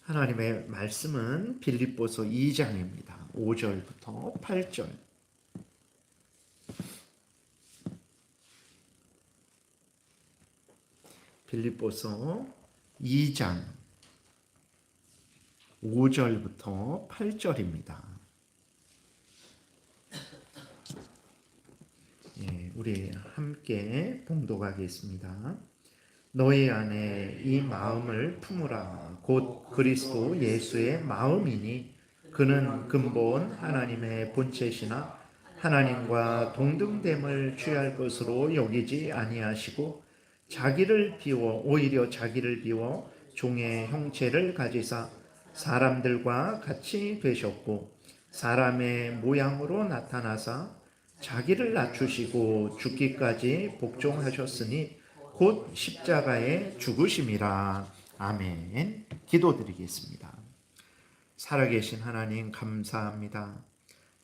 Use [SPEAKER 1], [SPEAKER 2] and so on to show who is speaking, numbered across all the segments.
[SPEAKER 1] 하나님의 말씀은 빌립보서 2장입니다. 5절부터 8절. 빌립보서 2장 5절부터 8절입니다. 우리 함께 봉독하겠습니다. 너희 안에 이 마음을 품으라. 곧 그리스도 예수의 마음이니 그는 근본 하나님의 본체시나 하나님과 동등됨을 취할 것으로 여기지 아니하시고 오히려 자기를 비워 종의 형체를 가지사 사람들과 같이 되셨고 사람의 모양으로 나타나사 자기를 낮추시고 죽기까지 복종하셨으니 곧 십자가에 죽으심이라. 아멘. 기도드리겠습니다. 살아계신 하나님 감사합니다.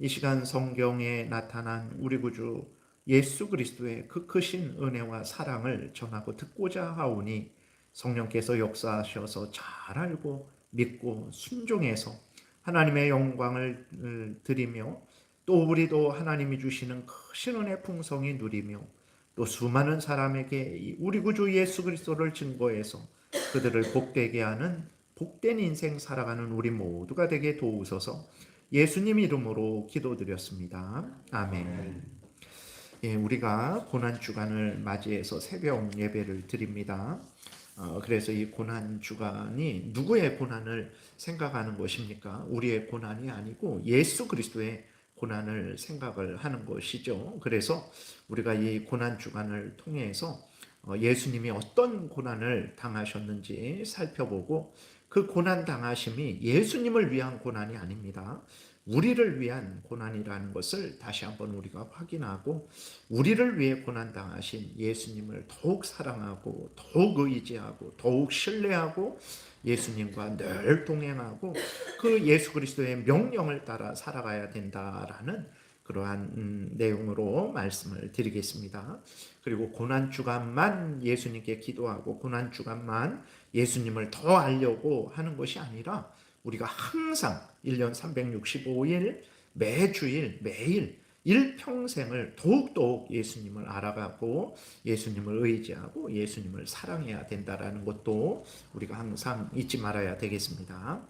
[SPEAKER 1] 이 시간 성경에 나타난 우리 구주 예수 그리스도의 그 크신 은혜와 사랑을 전하고 듣고자 하오니 성령께서 역사하셔서 잘 알고 믿고 순종해서 하나님의 영광을 드리며 또 우리도 하나님이 주시는 크신 은혜 풍성히 누리며 또 수많은 사람에게 우리 구주 예수 그리스도를 증거해서 그들을 복되게 하는 복된 인생 살아가는 우리 모두가 되게 도우소서. 예수님 이름으로 기도드렸습니다. 아멘. 우리가 고난주간을 맞이해서 새벽 예배를 드립니다. 그래서 이 고난주간이 누구의 고난을 생각하는 것입니까? 우리의 고난이 아니고 예수 그리스도의 고난을 생각을 하는 것이죠. 그래서 우리가 이 고난주간을 통해서 예수님이 어떤 고난을 당하셨는지 살펴보고 그 고난 당하심이 예수님을 위한 고난이 아닙니다. 우리를 위한 고난이라는 것을 다시 한번 우리가 확인하고 우리를 위해 고난 당하신 예수님을 더욱 사랑하고 더욱 의지하고 더욱 신뢰하고 예수님과 늘 동행하고 그 예수 그리스도의 명령을 따라 살아가야 된다라는 그러한 내용으로 말씀을 드리겠습니다. 그리고 고난주간만 예수님께 기도하고 고난주간만 예수님을 더 알려고 하는 것이 아니라 우리가 항상 1년 365일 매주일 매일 일평생을 더욱더욱 예수님을 알아가고 예수님을 의지하고 예수님을 사랑해야 된다는 것도 우리가 항상 잊지 말아야 되겠습니다.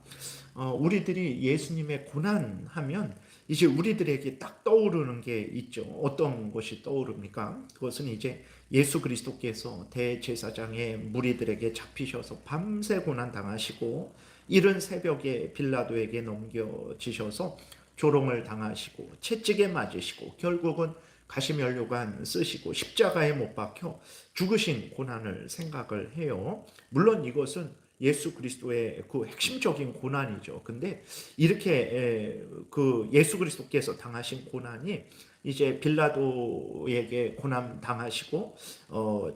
[SPEAKER 1] 우리들이 예수님의 고난하면 이제 우리들에게 딱 떠오르는 게 있죠. 어떤 것이 떠오릅니까? 그것은 이제 예수 그리스도께서 대제사장의 무리들에게 잡히셔서 밤새 고난 당하시고 이른 새벽에 빌라도에게 넘겨지셔서 조롱을 당하시고 채찍에 맞으시고 결국은 가시면류관 쓰시고 십자가에 못 박혀 죽으신 고난을 생각을 해요. 물론 이것은 예수 그리스도의 그 핵심적인 고난이죠. 근데 이렇게 그 예수 그리스도께서 당하신 고난이 이제 빌라도에게 고난 당하시고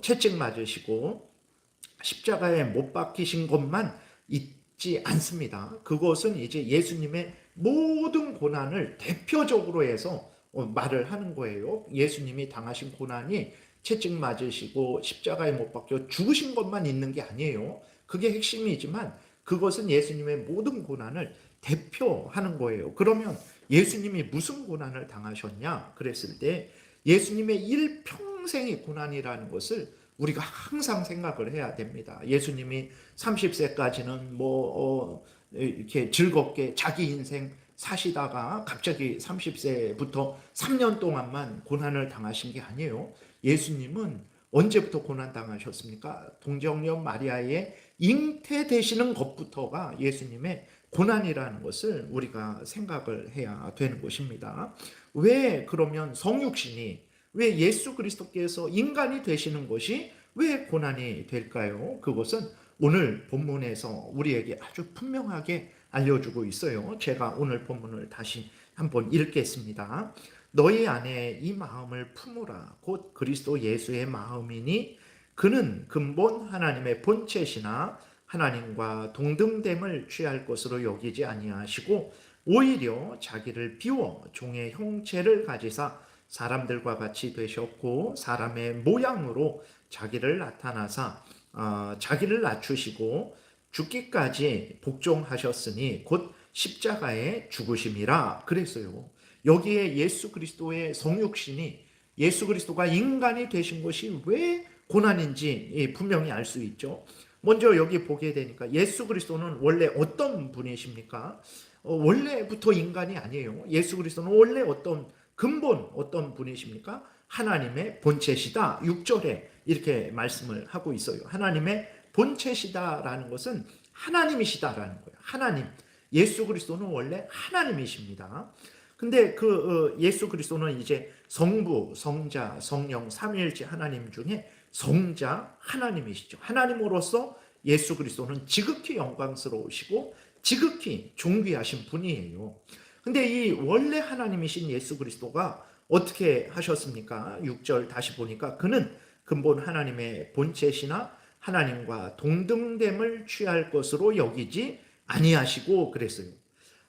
[SPEAKER 1] 채찍 맞으시고 십자가에 못 박히신 것만 있지 않습니다. 그것은 이제 예수님의 모든 고난을 대표적으로 해서 말을 하는 거예요. 예수님이 당하신 고난이 채찍 맞으시고 십자가에 못 박혀 죽으신 것만 있는 게 아니에요. 그게 핵심이지만 그것은 예수님의 모든 고난을 대표하는 거예요. 그러면 예수님이 무슨 고난을 당하셨냐? 그랬을 때 예수님의 일평생의 고난이라는 것을 우리가 항상 생각을 해야 됩니다. 예수님이 30세까지는 이렇게 즐겁게 자기 인생 사시다가 갑자기 30세부터 3년 동안만 고난을 당하신 게 아니에요. 예수님은 언제부터 고난 당하셨습니까? 동정녀 마리아의 잉태되시는 것부터가 예수님의 고난이라는 것을 우리가 생각을 해야 되는 것입니다. 왜 그러면 성육신이 왜 예수 그리스도께서 인간이 되시는 것이 왜 고난이 될까요? 그것은 오늘 본문에서 우리에게 아주 분명하게 알려주고 있어요. 제가 오늘 본문을 다시 한번 읽겠습니다. 너희 안에 이 마음을 품으라. 곧 그리스도 예수의 마음이니 그는 근본 하나님의 본체시나 하나님과 동등됨을 취할 것으로 여기지 아니하시고 오히려 자기를 비워 종의 형체를 가지사 사람들과 같이 되셨고 사람의 모양으로 자기를 나타나사 자기를 낮추시고 죽기까지 복종하셨으니 곧 십자가에 죽으심이라 그랬어요. 여기에 예수 그리스도의 성육신이 예수 그리스도가 인간이 되신 것이 왜 고난인지 분명히 알 수 있죠. 먼저 여기 보게 되니까 예수 그리스도는 원래 어떤 분이십니까? 원래부터 인간이 아니에요. 예수 그리스도는 원래 근본 어떤 분이십니까? 하나님의 본체시다. 6절에 이렇게 말씀을 하고 있어요. 하나님의 본체시다라는 것은 하나님이시다라는 거예요. 하나님. 예수 그리스도는 원래 하나님이십니다. 근데 예수 그리스도는 이제 성부, 성자, 성령, 삼위일체 하나님 중에 성자 하나님이시죠. 하나님으로서 예수 그리스도는 지극히 영광스러우시고 지극히 존귀하신 분이에요. 근데 이 원래 하나님이신 예수 그리스도가 어떻게 하셨습니까? 6절 다시 보니까 그는 근본 하나님의 본체시나 하나님과 동등됨을 취할 것으로 여기지 아니하시고 그랬어요.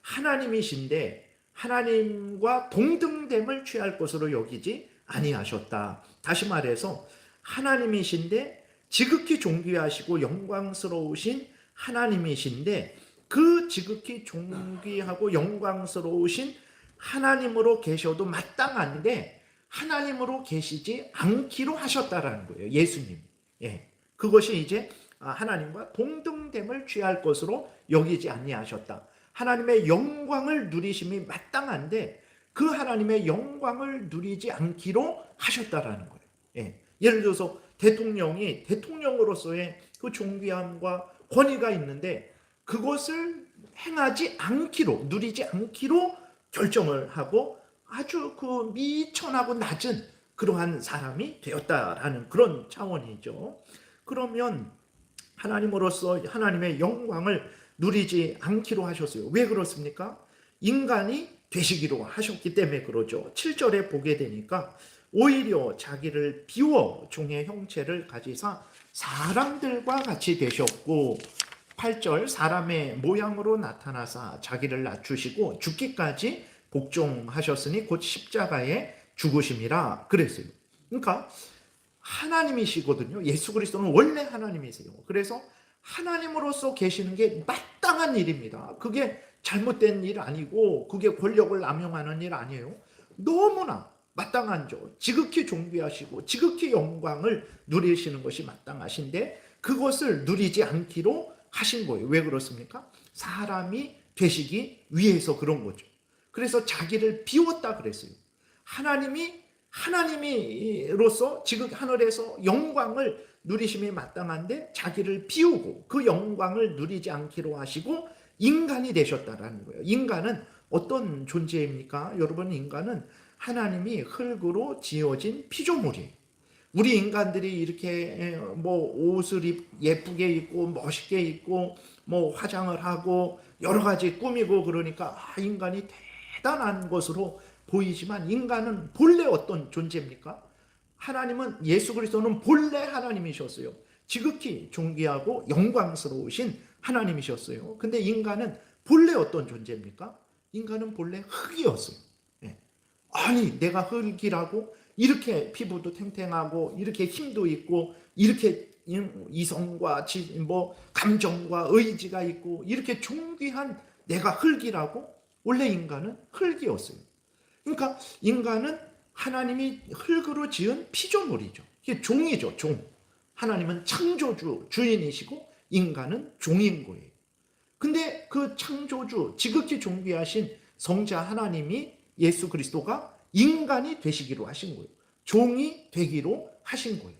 [SPEAKER 1] 하나님이신데 하나님과 동등됨을 취할 것으로 여기지 아니하셨다. 다시 말해서 하나님이신데 지극히 존귀하시고 영광스러우신 하나님이신데 그 지극히 존귀하고 영광스러우신 하나님으로 계셔도 마땅한데 하나님으로 계시지 않기로 하셨다라는 거예요. 예수님. 예. 그것이 이제 하나님과 동등됨을 취할 것으로 여기지 아니하셨다. 하나님의 영광을 누리심이 마땅한데 그 하나님의 영광을 누리지 않기로 하셨다라는 거예요. 예. 예를 들어서 대통령이 대통령으로서의 그 존귀함과 권위가 있는데 그것을 행하지 않기로, 누리지 않기로 결정을 하고 아주 그 미천하고 낮은 그러한 사람이 되었다라는 그런 차원이죠. 그러면 하나님으로서 하나님의 영광을 누리지 않기로 하셨어요. 왜 그렇습니까? 인간이 되시기로 하셨기 때문에 그러죠. 7절에 보게 되니까 오히려 자기를 비워 종의 형체를 가지사 사람들과 같이 되셨고 8절 사람의 모양으로 나타나사 자기를 낮추시고 죽기까지 복종하셨으니 곧 십자가에 죽으심이라 그랬어요. 그러니까 하나님이시거든요. 예수 그리스도는 원래 하나님이세요. 그래서 하나님으로서 계시는 게 마땅한 일입니다. 그게 잘못된 일 아니고 그게 권력을 남용하는 일 아니에요. 너무나 마땅한 죠. 지극히 존귀하시고 지극히 영광을 누리시는 것이 마땅하신데 그것을 누리지 않기로 하신 거예요. 왜 그렇습니까? 사람이 되시기 위해서 그런 거죠. 그래서 자기를 비웠다 그랬어요. 하나님으로서 지금 하늘에서 영광을 누리심이 마땅한데 자기를 비우고 그 영광을 누리지 않기로 하시고 인간이 되셨다라는 거예요. 인간은 어떤 존재입니까? 여러분, 인간은 하나님이 흙으로 지어진 피조물이에요. 우리 인간들이 이렇게 뭐 옷을 예쁘게 입고 멋있게 입고 뭐 화장을 하고 여러 가지 꾸미고 그러니까 인간이 대단한 것으로 보이지만 인간은 본래 어떤 존재입니까? 하나님은 예수 그리스도는 본래 하나님이셨어요. 지극히 존귀하고 영광스러우신 하나님이셨어요. 근데 인간은 본래 어떤 존재입니까? 인간은 본래 흙이었어요. 아니 내가 흙이라고 이렇게 피부도 탱탱하고 이렇게 힘도 있고 이렇게 이성과 뭐 감정과 의지가 있고 이렇게 존귀한 내가 흙이라고? 원래 인간은 흙이었어요. 그러니까 인간은 하나님이 흙으로 지은 피조물이죠. 이게 종이죠, 종. 하나님은 창조주, 주인이시고 인간은 종인 거예요. 근데 그 창조주, 지극히 존귀하신 성자 하나님이 예수 그리스도가 인간이 되시기로 하신 거예요. 종이 되기로 하신 거예요.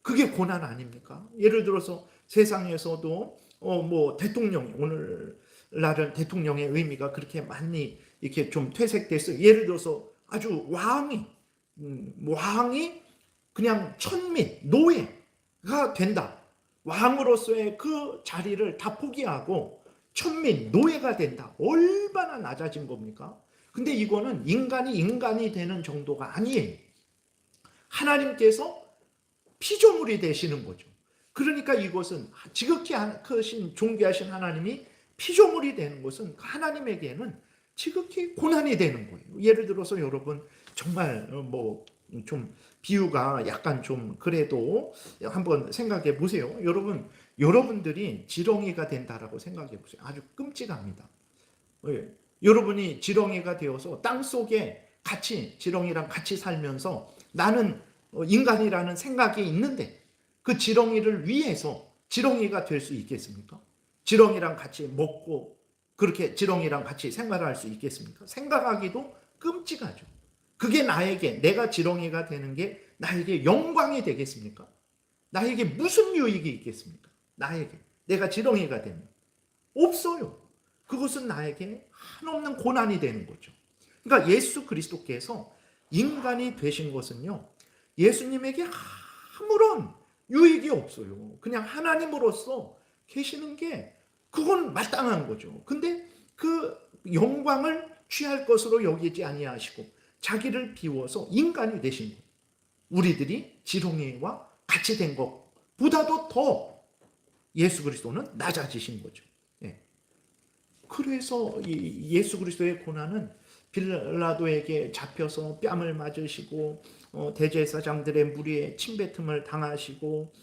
[SPEAKER 1] 그게 고난 아닙니까? 예를 들어서 세상에서도 뭐 대통령, 오늘날은 대통령의 의미가 그렇게 많이 이렇게 좀 퇴색됐어요. 예를 들어서 아주 왕이 그냥 천민, 노예가 된다. 왕으로서의 그 자리를 다 포기하고 천민, 노예가 된다. 얼마나 낮아진 겁니까? 근데 이거는 인간이 되는 정도가 아니에요. 하나님께서 피조물이 되시는 거죠. 그러니까 이것은 지극히 크신 존귀하신 하나님이 피조물이 되는 것은 하나님에게는 지극히 고난이 되는 거예요. 예를 들어서 여러분 정말 뭐 좀 비유가 약간 좀 그래도 한번 생각해 보세요. 여러분 여러분들이 지렁이가 된다라고 생각해 보세요. 아주 끔찍합니다. 예. 여러분이 지렁이가 되어서 땅 속에 같이 지렁이랑 같이 살면서 나는 인간이라는 생각이 있는데 그 지렁이를 위해서 지렁이가 될 수 있겠습니까? 지렁이랑 같이 먹고 그렇게 지렁이랑 같이 생활할 수 있겠습니까? 생각하기도 끔찍하죠. 그게 나에게, 내가 지렁이가 되는 게 나에게 영광이 되겠습니까? 나에게 무슨 유익이 있겠습니까? 나에게, 내가 지렁이가 되면 없어요. 그것은 나에게 한없는 고난이 되는 거죠. 그러니까 예수 그리스도께서 인간이 되신 것은요, 예수님에게 아무런 유익이 없어요. 그냥 하나님으로서 계시는 게 그건 마땅한 거죠. 근데 그 영광을 취할 것으로 여기지 아니하시고 자기를 비워서 인간이 되신 거예요. 우리들이 지렁이와 같이 된 것보다도 더 예수 그리스도는 낮아지신 거죠. 예. 그래서 이 예수 그리스도의 고난은 빌라도에게 잡혀서 뺨을 맞으시고 대제사장들의 무리에 침뱉음을 당하시고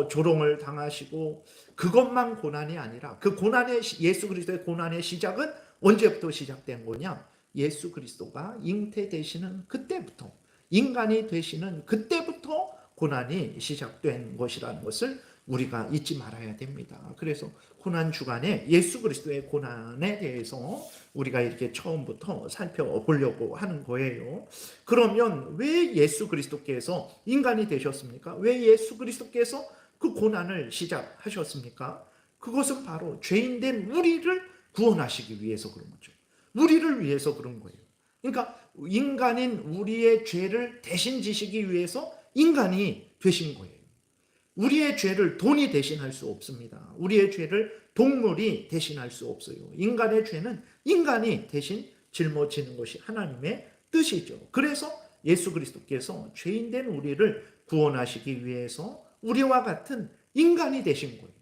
[SPEAKER 1] 조롱을 당하시고, 그것만 고난이 아니라 그 고난의, 예수 그리스도의 고난의 시작은 언제부터 시작된 거냐? 예수 그리스도가 잉태되시는 그때부터, 인간이 되시는 그때부터 고난이 시작된 것이라는 것을 우리가 잊지 말아야 됩니다. 그래서 고난 주간에 예수 그리스도의 고난에 대해서 우리가 이렇게 처음부터 살펴보려고 하는 거예요. 그러면 왜 예수 그리스도께서 인간이 되셨습니까? 왜 예수 그리스도께서 그 고난을 시작하셨습니까? 그것은 바로 죄인된 우리를 구원하시기 위해서 그런 거죠. 우리를 위해서 그런 거예요. 그러니까 인간인 우리의 죄를 대신 지시기 위해서 인간이 되신 거예요. 우리의 죄를 돈이 대신할 수 없습니다. 우리의 죄를 동물이 대신할 수 없어요. 인간의 죄는 인간이 대신 짊어지는 것이 하나님의 뜻이죠. 그래서 예수 그리스도께서 죄인된 우리를 구원하시기 위해서 우리와 같은 인간이 되신 거예요.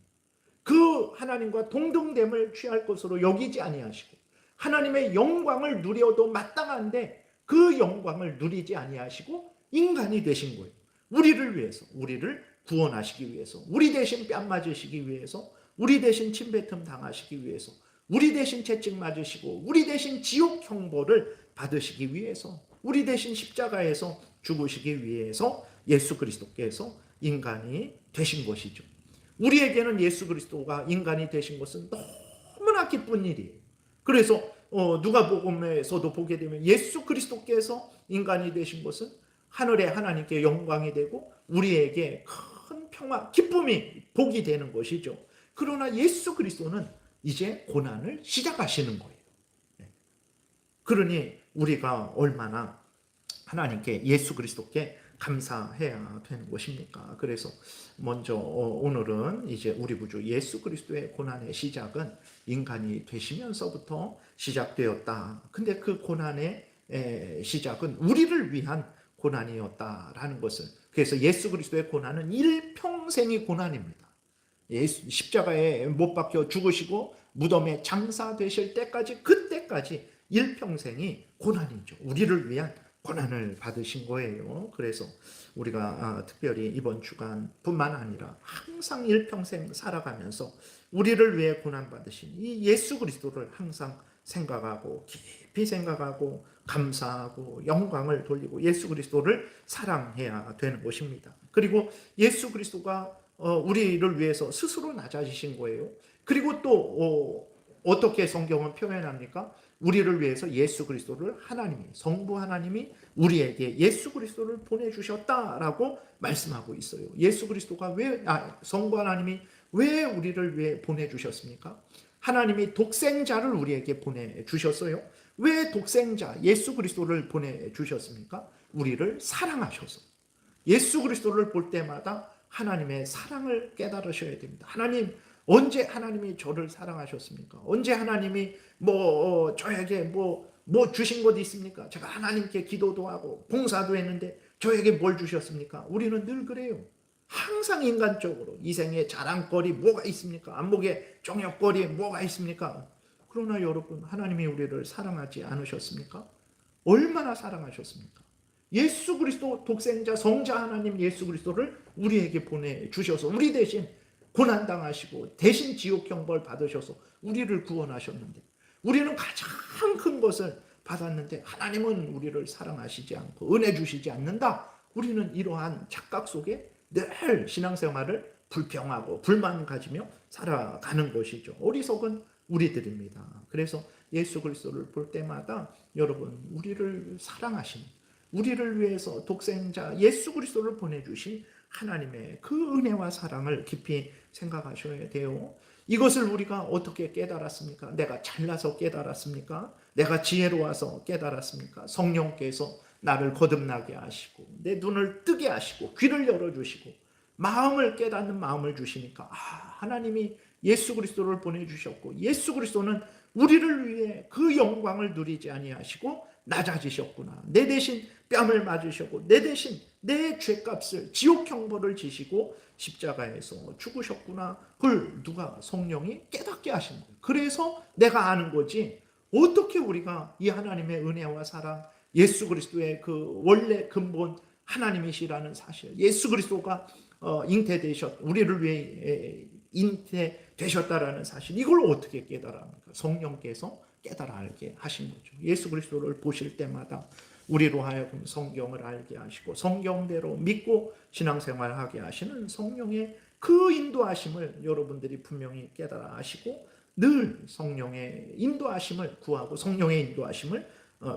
[SPEAKER 1] 그 하나님과 동등됨을 취할 것으로 여기지 아니하시고 하나님의 영광을 누려도 마땅한데 그 영광을 누리지 아니하시고 인간이 되신 거예요. 우리를 위해서, 우리를 구원하시기 위해서, 우리 대신 뺨 맞으시기 위해서, 우리 대신 침뱉음 당하시기 위해서, 우리 대신 채찍 맞으시고 우리 대신 지옥 형벌을 받으시기 위해서, 우리 대신 십자가에서 죽으시기 위해서 예수 그리스도께서 인간이 되신 것이죠. 우리에게는 예수 그리스도가 인간이 되신 것은 너무나 기쁜 일이에요. 그래서 누가복음에서도 보게 되면 예수 그리스도께서 인간이 되신 것은 하늘의 하나님께 영광이 되고 우리에게 큰 평화, 기쁨이, 복이 되는 것이죠. 그러나 예수 그리스도는 이제 고난을 시작하시는 거예요. 그러니 우리가 얼마나 하나님께, 예수 그리스도께 감사해야 되는 것입니까? 그래서 먼저 오늘은 이제 우리 구주 예수 그리스도의 고난의 시작은 인간이 되시면서부터 시작되었다. 근데 그 고난의 시작은 우리를 위한 고난이었다라는 것을, 그래서 예수 그리스도의 고난은 일평생이 고난입니다. 십자가에 못 박혀 죽으시고 무덤에 장사되실 때까지, 그때까지 일평생이 고난이죠. 우리를 위한 고난을 받으신 거예요. 그래서 우리가 특별히 이번 주간뿐만 아니라 항상 일평생 살아가면서 우리를 위해 고난 받으신 이 예수 그리스도를 항상 생각하고, 깊이 생각하고, 감사하고, 영광을 돌리고 예수 그리스도를 사랑해야 되는 것입니다. 그리고 예수 그리스도가 우리를 위해서 스스로 낮아지신 거예요. 그리고 또 어떻게 성경은 표현합니까? 우리를 위해서 예수 그리스도를 하나님이, 성부 하나님이 우리에게 예수 그리스도를 보내주셨다라고 말씀하고 있어요. 예수 그리스도가 성부 하나님이 왜 우리를 위해 보내주셨습니까? 하나님이 독생자를 우리에게 보내주셨어요. 왜 독생자 예수 그리스도를 보내주셨습니까? 우리를 사랑하셔서. 예수 그리스도를 볼 때마다 하나님의 사랑을 깨달으셔야 됩니다. 하나님, 언제 하나님이 저를 사랑하셨습니까? 언제 하나님이 저에게 주신 것 있습니까? 제가 하나님께 기도도 하고 봉사도 했는데 저에게 뭘 주셨습니까? 우리는 늘 그래요. 항상 인간적으로 이 생에 자랑거리 뭐가 있습니까? 안목에 정욕거리 뭐가 있습니까? 그러나 여러분, 하나님이 우리를 사랑하지 않으셨습니까? 얼마나 사랑하셨습니까? 예수 그리스도 독생자 성자 하나님 예수 그리스도를 우리에게 보내주셔서 우리 대신 고난당하시고 대신 지옥 형벌 받으셔서 우리를 구원하셨는데, 우리는 가장 큰 것을 받았는데 하나님은 우리를 사랑하시지 않고 은혜 주시지 않는다. 우리는 이러한 착각 속에 늘 신앙생활을 불평하고 불만 가지며 살아가는 것이죠. 어리석은 우리들입니다. 그래서 예수 그리스도를 볼 때마다 여러분, 우리를 사랑하신, 우리를 위해서 독생자 예수 그리스도를 보내주신 하나님의 그 은혜와 사랑을 깊이 생각하셔야 돼요. 이것을 우리가 어떻게 깨달았습니까? 내가 잘나서 깨달았습니까? 내가 지혜로워서 깨달았습니까? 성령께서 나를 거듭나게 하시고 내 눈을 뜨게 하시고 귀를 열어주시고 마음을 깨닫는 마음을 주시니까, 하나님이 예수 그리스도를 보내주셨고 예수 그리스도는 우리를 위해 그 영광을 누리지 아니하시고 낮아지셨구나. 내 대신 뺨을 맞으셨고 내 대신 내 죄값을, 지옥 형벌을 지시고 십자가에서 죽으셨구나. 그걸 누가? 성령이 깨닫게 하신 거예요. 그래서 내가 아는 거지. 어떻게 우리가 이 하나님의 은혜와 사랑, 예수 그리스도의 그 원래 근본 하나님이시라는 사실, 예수 그리스도가 우리를 위해 잉태되셨다라는 사실, 이걸 어떻게 깨달합니까? 성령께서 깨달아 알게 하신 거죠. 예수 그리스도를 보실 때마다 우리로 하여금 성경을 알게 하시고 성경대로 믿고 신앙생활하게 하시는 성령의 그 인도하심을 여러분들이 분명히 깨달아 하시고 늘 성령의 인도하심을 구하고 성령의 인도하심을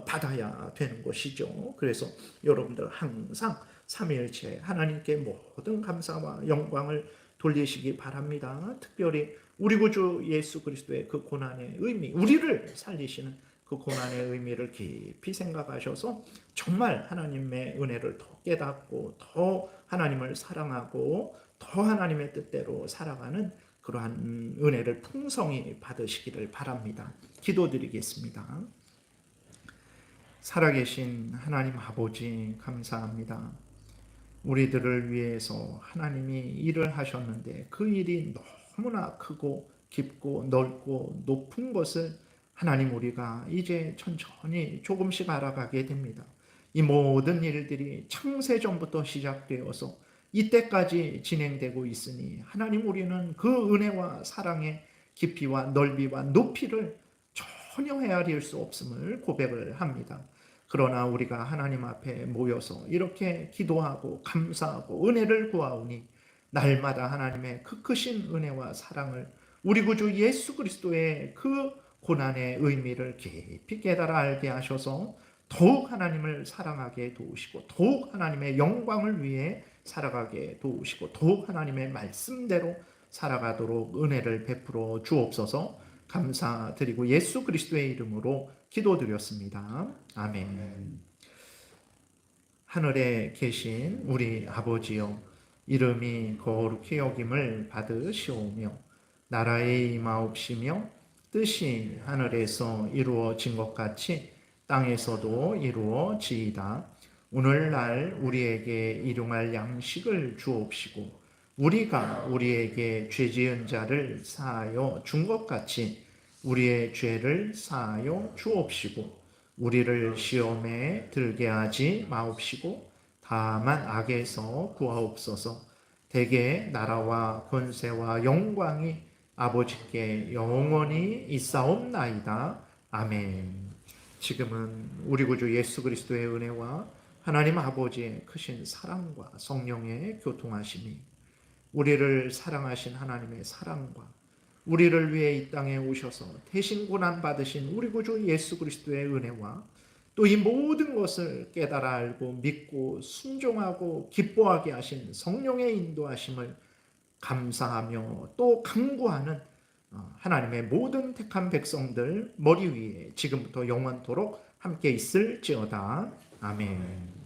[SPEAKER 1] 받아야 되는 것이죠. 그래서 여러분들 항상 삼위일체 하나님께 모든 감사와 영광을 돌리시기 바랍니다. 특별히 우리 구주 예수 그리스도의 그 고난의 의미, 우리를 살리시는 그 고난의 의미를 깊이 생각하셔서 정말 하나님의 은혜를 더 깨닫고 더 하나님을 사랑하고 더 하나님의 뜻대로 살아가는 그러한 은혜를 풍성히 받으시기를 바랍니다. 기도드리겠습니다. 살아계신 하나님 아버지, 감사합니다. 우리들을 위해서 하나님이 일을 하셨는데 그 일이 너무나 크고 깊고 넓고 높은 것을 하나님 우리가 이제 천천히 조금씩 알아가게 됩니다. 이 모든 일들이 창세전부터 시작되어서 이때까지 진행되고 있으니 하나님, 우리는 그 은혜와 사랑의 깊이와 넓이와 높이를 전혀 헤아릴 수 없음을 고백을 합니다. 그러나 우리가 하나님 앞에 모여서 이렇게 기도하고 감사하고 은혜를 구하오니 날마다 하나님의 그 크신 은혜와 사랑을, 우리 구주 예수 그리스도의 그 고난의 의미를 깊이 깨달아 알게 하셔서 더욱 하나님을 사랑하게 도우시고 더욱 하나님의 영광을 위해 살아가게 도우시고 더욱 하나님의 말씀대로 살아가도록 은혜를 베풀어 주옵소서. 감사드리고 예수 그리스도의 이름으로 기도드렸습니다. 아멘. 하늘에 계신 우리 아버지여, 이름이 거룩히 여김을 받으시오며 나라의 임하옵시며 뜻이 하늘에서 이루어진 것 같이 땅에서도 이루어지이다. 오늘날 우리에게 일용할 양식을 주옵시고 우리가 우리에게 죄 지은 자를 사하여 준 것 같이 우리의 죄를 사하여 주옵시고 우리를 시험에 들게 하지 마옵시고 다만 악에서 구하옵소서. 대개 나라와 권세와 영광이 아버지께 영원히 있사옵나이다. 아멘. 지금은 우리 구주 예수 그리스도의 은혜와 하나님 아버지의 크신 사랑과 성령의 교통하심이, 우리를 사랑하신 하나님의 사랑과 우리를 위해 이 땅에 오셔서 대신 고난받으신 우리 구주 예수 그리스도의 은혜와 또 이 모든 것을 깨달아 알고 믿고 순종하고 기뻐하게 하신 성령의 인도하심을 감사하며 또 간구하는 하나님의 모든 택한 백성들 머리 위에 지금부터 영원토록 함께 있을지어다. 아멘.